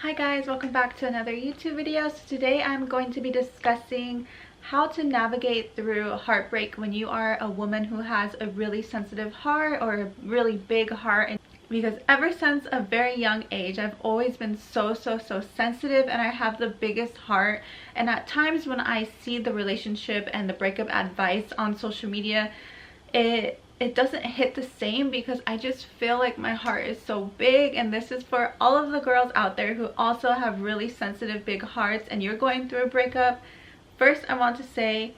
Hi guys, welcome back to another YouTube video. So today I'm going to be discussing how to navigate through heartbreak when you are a woman who has a really sensitive heart or a really big heart. Because ever since a very young age, I've always been so sensitive, and I have the biggest heart. And at times when I see the relationship and the breakup advice on social media, it doesn't hit the same, because I just feel like my heart is so big. And this is for all of the girls out there who also have really sensitive big hearts and you're going through a breakup. First, I want to say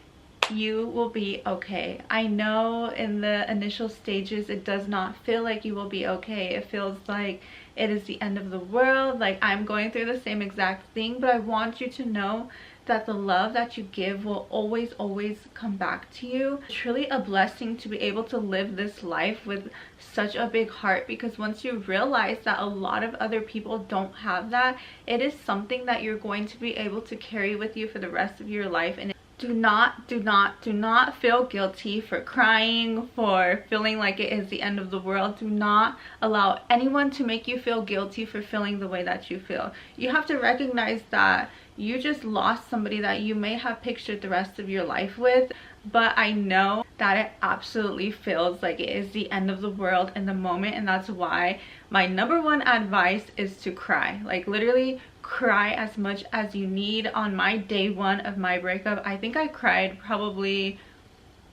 you will be okay. I know in the initial stages it does not feel like you will be okay. It feels like it is the end of the world. Like, I'm going through the same exact thing, but I want you to know that the love that you give will always come back to you. It's truly a blessing to be able to live this life with such a big heart, because once you realize that a lot of other people don't have that, it is something that you're going to be able to carry with you for the rest of your life. And do not feel guilty for crying, for feeling like it is the end of the world. Do not allow anyone to make you feel guilty for feeling the way that you feel. You have to recognize that you just lost somebody that you may have pictured the rest of your life with, but I know that it absolutely feels like it is the end of the world in the moment. And that's why my #1 advice is to cry. Like, literally cry as much as you need. On my day 1 of my breakup, I think I cried probably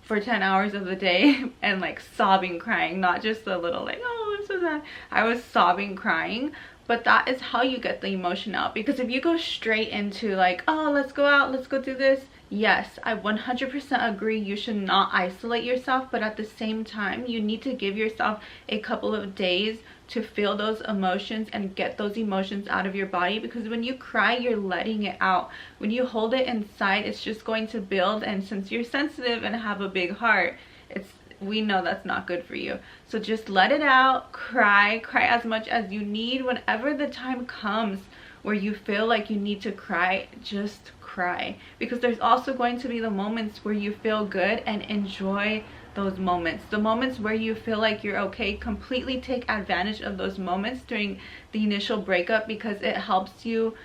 for 10 hours of the day, and like sobbing crying, not just a little like, oh, I'm so sad. I was sobbing crying. But that is how you get the emotion out. Because if you go straight into like, oh, let's go out, let's go do this, yes, I 100% agree, you should not isolate yourself. But at the same time, you need to give yourself a couple of days to feel those emotions and get those emotions out of your body. Because when you cry, you're letting it out. When you hold it inside, it's just going to build. And since you're sensitive and have a big heart, we know that's not good for you. So just let it out, cry as much as you need. Whenever the time comes where you feel like you need to cry, just cry. Because there's also going to be the moments where you feel good, and enjoy those moments. The moments where you feel like you're okay, completely take advantage of those moments during the initial breakup, because it helps you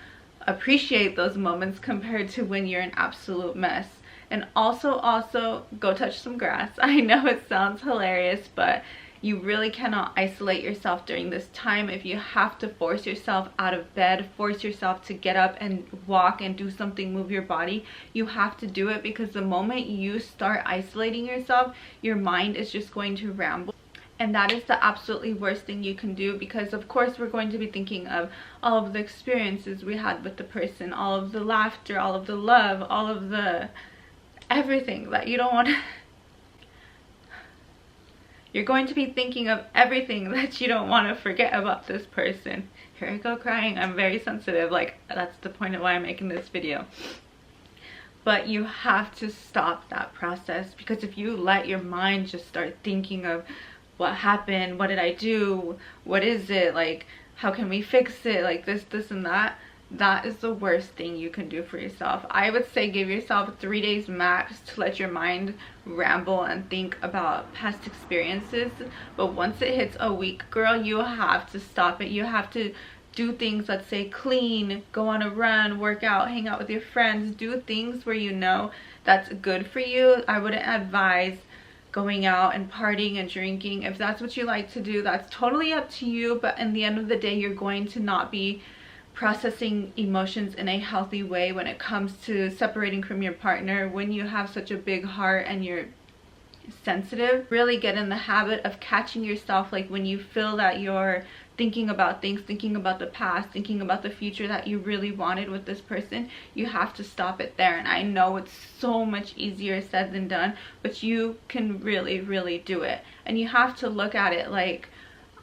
appreciate those moments compared to when you're an absolute mess. And also go touch some grass. I know it sounds hilarious, but you really cannot isolate yourself during this time. If you have to force yourself out of bed, force yourself to get up and walk and do something, move your body, you have to do it. Because the moment you start isolating yourself, your mind is just going to ramble. And that is the absolutely worst thing you can do, because of course we're going to be thinking of all of the experiences we had with the person, all of the laughter, all of the love, all of the everything that you don't want to you're going to be thinking of everything that you don't want to forget about this person. Here I go crying. I'm very sensitive. Like, that's the point of why I'm making this video. But you have to stop that process, because if you let your mind just start thinking of what happened, what did I do, what is it, like, how can we fix it, like this and that, that is the worst thing you can do for yourself. I would say give yourself 3 days max to let your mind ramble and think about past experiences. But once it hits a week, girl, you have to stop it. You have to do things, let's say clean, go on a run, work out, hang out with your friends, do things where you know that's good for you. I wouldn't advise going out and partying and drinking. If that's what you like to do, that's totally up to you. But in the end of the day, you're going to not be processing emotions in a healthy way when it comes to separating from your partner. When you have such a big heart and you're sensitive, really get in the habit of catching yourself. Like, when you feel that you're thinking about things, thinking about the past, thinking about the future that you really wanted with this person, you have to stop it there. And I know it's so much easier said than done, but you can really do it. And you have to look at it like,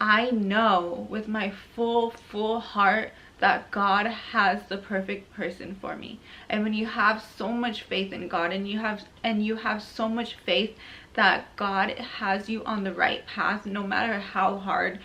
I know with my full heart that God has the perfect person for me. And when you have so much faith in God, and you have so much faith that God has you on the right path, no matter how hard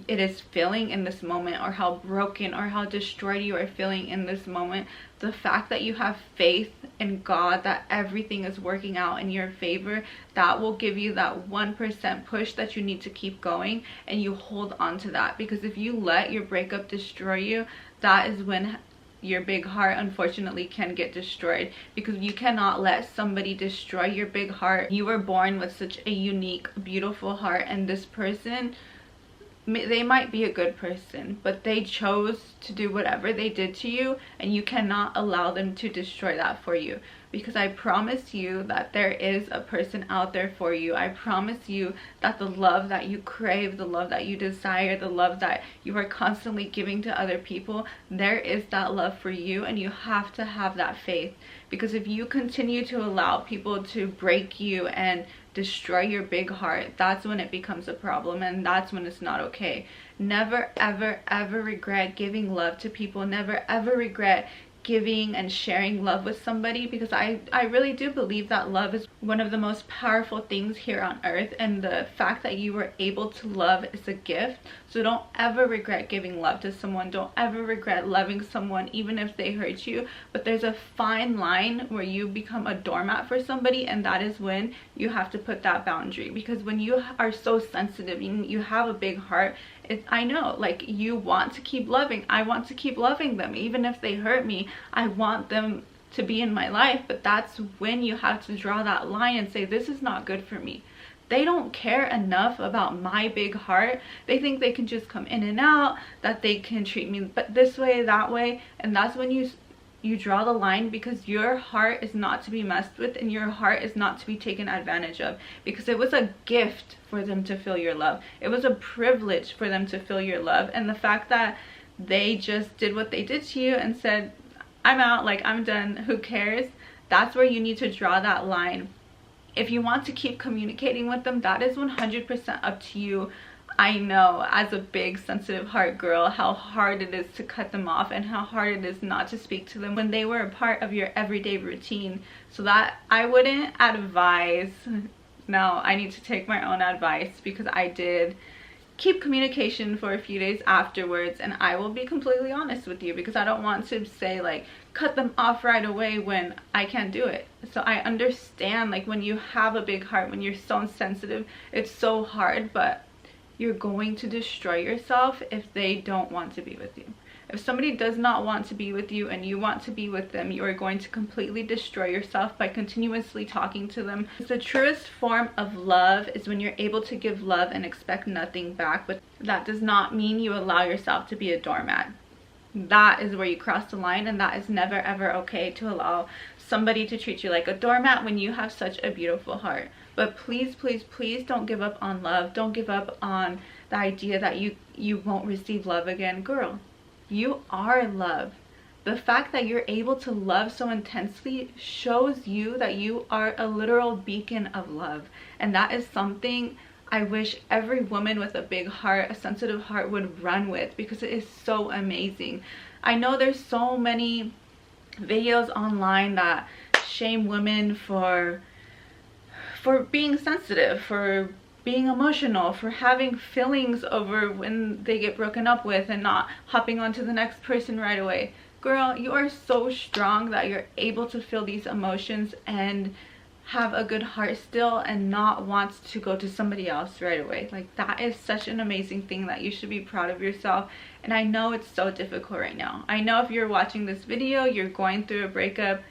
it is feeling in this moment, or how broken or how destroyed you are feeling in this moment, the fact that you have faith in God that everything is working out in your favor, that will give you that 1% push that you need to keep going, and you hold on to that. Because if you let your breakup destroy you, that is when your big heart unfortunately can get destroyed, because you cannot let somebody destroy your big heart. You were born with such a unique, beautiful heart, and this person, they might be a good person, but they chose to do whatever they did to you, and you cannot allow them to destroy that for you. Because I promise you that there is a person out there for you. I promise you that the love that you crave, the love that you desire, the love that you are constantly giving to other people, there is that love for you, and you have to have that faith. Because if you continue to allow people to break you and destroy your big heart, that's when it becomes a problem, and that's when it's not okay. Never ever ever regret giving love to people. Never ever regret giving and sharing love with somebody, because I really do believe that love is one of the most powerful things here on earth, and the fact that you were able to love is a gift. So don't ever regret giving love to someone. Don't ever regret loving someone, even if they hurt you. But there's a fine line where you become a doormat for somebody, and that is when you have to put that boundary. Because when you are so sensitive, you have a big heart, I know, like, you want to keep loving. I want to keep loving them. Even if they hurt me, I want them to be in my life. But that's when you have to draw that line and say, this is not good for me. They don't care enough about my big heart. They think they can just come in and out, that they can treat me but this way, that way. And that's when you draw the line, because your heart is not to be messed with, and your heart is not to be taken advantage of. Because it was a gift for them to feel your love. It was a privilege for them to feel your love. And the fact that they just did what they did to you and said, I'm out, like, I'm done, who cares? That's where you need to draw that line. If you want to keep communicating with them, that is 100% up to you. I know, as a big sensitive heart girl, how hard it is to cut them off, and how hard it is not to speak to them when they were a part of your everyday routine. So that I wouldn't advise. No, I need to take my own advice, because I did keep communication for a few days afterwards, and I will be completely honest with you, because I don't want to say, like, cut them off right away when I can't do it. So I understand, like, when you have a big heart, when you're so sensitive, it's so hard, but you're going to destroy yourself if they don't want to be with you. If somebody does not want to be with you and you want to be with them, you are going to completely destroy yourself by continuously talking to them. The truest form of love is when you're able to give love and expect nothing back, but that does not mean you allow yourself to be a doormat. That is where you cross the line, and that is never ever okay, to allow somebody to treat you like a doormat when you have such a beautiful heart. But please, please, please don't give up on love. Don't give up on the idea that you won't receive love again. Girl, you are love. The fact that you're able to love so intensely shows you that you are a literal beacon of love. And that is something I wish every woman with a big heart, a sensitive heart, would run with, because it is so amazing. I know there's so many videos online that shame women for being sensitive, for being emotional, for having feelings over when they get broken up with and not hopping on to the next person right away. Girl, you are so strong that you're able to feel these emotions and have a good heart still, and not want to go to somebody else right away. Like, that is such an amazing thing that you should be proud of yourself. And I know it's so difficult right now. I know if you're watching this video, you're going through a breakup.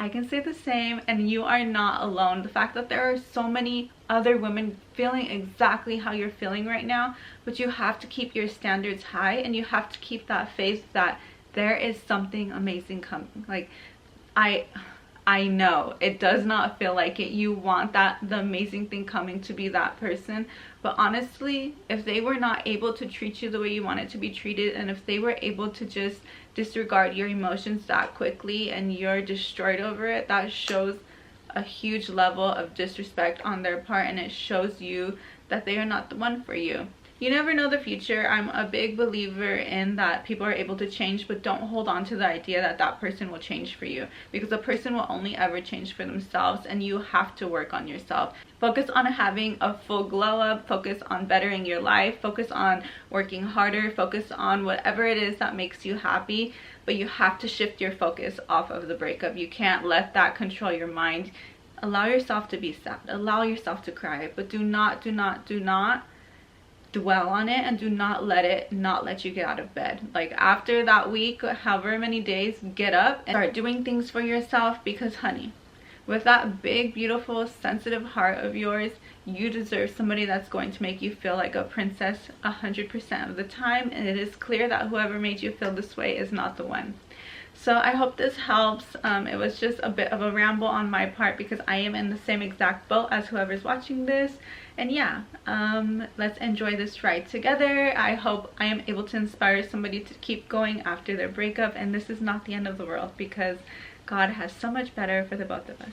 I can say the same, and you are not alone. The fact that there are so many other women feeling exactly how you're feeling right now, but you have to keep your standards high, and you have to keep that faith that there is something amazing coming. Like, I know it does not feel like it. You want the amazing thing coming to be that person, but honestly, if they were not able to treat you the way you wanted to be treated, and if they were able to just disregard your emotions that quickly and you're destroyed over it, that shows a huge level of disrespect on their part, and it shows you that they are not the one for you. You never know the future. I'm a big believer in that people are able to change, but don't hold on to the idea that that person will change for you, because a person will only ever change for themselves, and you have to work on yourself. Focus on having a full glow up, focus on bettering your life, focus on working harder, focus on whatever it is that makes you happy, but you have to shift your focus off of the breakup. You can't let that control your mind. Allow yourself to be sad, allow yourself to cry, but do not dwell on it and do not let it not let you get out of bed. Like after that week, however many days, get up and start doing things for yourself, because honey, with that big, beautiful, sensitive heart of yours, you deserve somebody that's going to make you feel like a princess 100% of the time. And it is clear that whoever made you feel this way is not the one. So I hope this helps. It was just a bit of a ramble on my part because I am in the same exact boat as whoever's watching this. And yeah, let's enjoy this ride together. I hope I am able to inspire somebody to keep going after their breakup. And this is not the end of the world, because God has so much better for the both of us.